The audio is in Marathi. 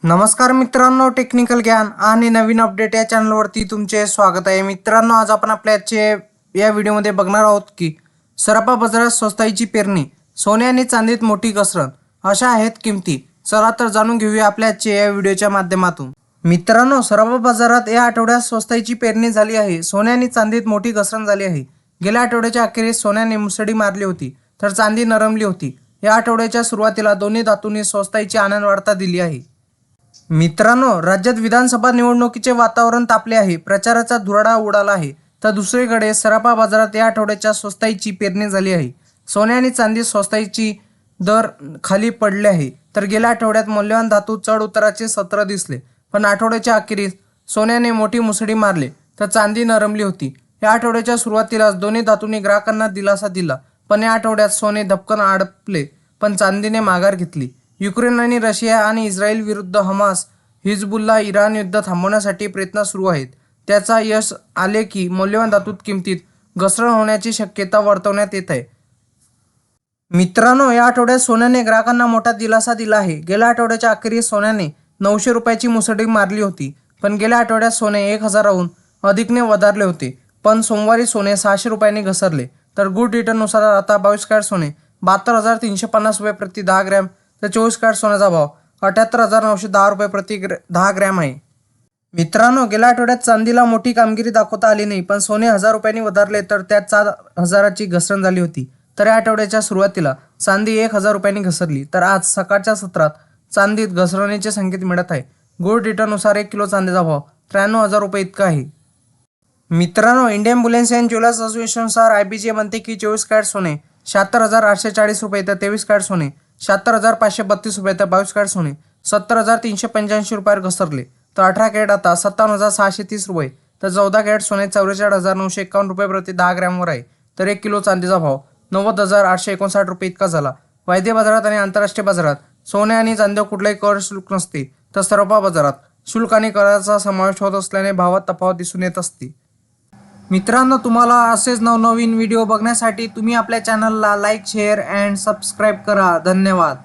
नमस्कार मित्रांनो, टेक्निकल ज्ञान आणि नवीन अपडेट या चॅनलवरती तुमचे स्वागत आहे. मित्रांनो, आज आपण आपल्या आजचे या व्हिडिओमध्ये बघणार आहोत की सराफा बाजारात स्वस्ताईची पेरणी, सोने आणि चांदीत मोठी घसरण, अशा आहेत किमती. चला तर जाणून घेऊया आपल्या आजच्या या व्हिडिओच्या माध्यमातून. मित्रांनो, सराफा बाजारात या आठवड्यात स्वस्ताईची पेरणी झाली आहे. सोने आणि चांदीत मोठी घसरण झाली आहे. गेल्या आठवड्याच्या अखेरीस सोन्याने मुसडी मारली होती, तर चांदी नरमली होती. या आठवड्याच्या सुरुवातीला दोन्ही धातूंनी स्वस्ताईची आनंद वार्ता दिली आहे. मित्रांनो, राज्यात विधानसभा निवडणुकीचे वातावरण तापले आहे. प्रचाराचा धुराडा उडाला आहे. तर दुसरीकडे सराफा बाजारात या आठवड्याच्या स्वस्ताईची पेरणी झाली आहे. सोने आणि चांदी स्वस्ताईची दर खाली पडले आहे. तर गेल्या आठवड्यात मौल्यवान धातू चढ उताराचे सत्र दिसले, पण आठवड्याच्या अखेरीस सोन्याने मोठी मुसडी मारली, तर चांदी नरमली होती. या आठवड्याच्या सुरुवातीलाच दोन्ही धातूंनी ग्राहकांना दिलासा दिला, पण या आठवड्यात सोने धपकन आडपले, पण चांदीने माघार घेतली. युक्रेन आणि रशिया आणि इस्रायल विरुद्ध हमास, हिजबुल्ला, इराण युद्ध थांबवण्यासाठी प्रयत्न सुरू आहेत. त्याचा यश आले की मौल्यवान धातूत किमतीत घसरण होण्याची शक्यता वर्तवण्यात येत आहे. मित्रांनो, या आठवड्यात सोन्याने ग्राहकांना मोठा दिलासा दिला आहे. गेल्या आठवड्याच्या अखेरीस सोन्याने 900 रुपयाची मुसडी मारली होती, पण गेल्या आठवड्यात सोने 1000हून अधिकने वधारले होते. पण सोमवारी सोने 600 रुपयांनी घसरले. तर गुड रिटर्ननुसार आता 22 कॅरेट सोने 72,350 रुपये प्रति 10 ग्रॅम, तर 24 कॅरेट सोन्याचा भाव 78,910 रुपये प्रति 10 ग्रॅम आहे. मित्रांनो, गेल्या आठवड्यात चांदीला मोठी कामगिरी दाखवता आली नाही, पण सोने 1000 रुपयांनी वधारले, तर त्यात 4000ची घसरण झाली होती. तर या आठवड्याच्या सुरुवातीला चांदी 1000 रुपयांनी घसरली, तर आज सकाळच्या सत्रात चांदीत घसरणीचे संकेत मिळत आहे. गोल्ड रिटर्ननुसार 1 किलो चांदीचा भाव 93,000 रुपये इतका आहे. मित्रांनो, इंडियन बुलियन्स अँड ज्वेलर्स असोसिएशननुसार IBJ म्हणते की 24 कॅरेट सोने 76,840 रुपये, तर 23 कॅरेट सोने 76,532 रुपये, तर 22 कॅरेट सोने 70,385 रुपयावर घसरले. तर 18 कॅरेट आता 57,630 रुपये, तर 14 कॅरेट सोने 44,951 रुपये प्रति 10 ग्रॅमवर आहे. तर 1 किलो चांदीचा भाव 90,859 रुपये इतका झाला. वायदे बाजारात आणि आंतरराष्ट्रीय बाजारात सोने आणि चांदीवर कुठलाही कर शुल्क नसते, तर सराफा बाजारात शुल्क आणि कराचा समावेश होत असल्याने भावात तफावत दिसून येत असते. मित्रांनो, तुम्हाला असेच नवनवीन व्हिडिओ बघण्यासाठी तुम्ही आपल्या चॅनलला लाईक, शेअर अँड सबस्क्राईब करा. धन्यवाद.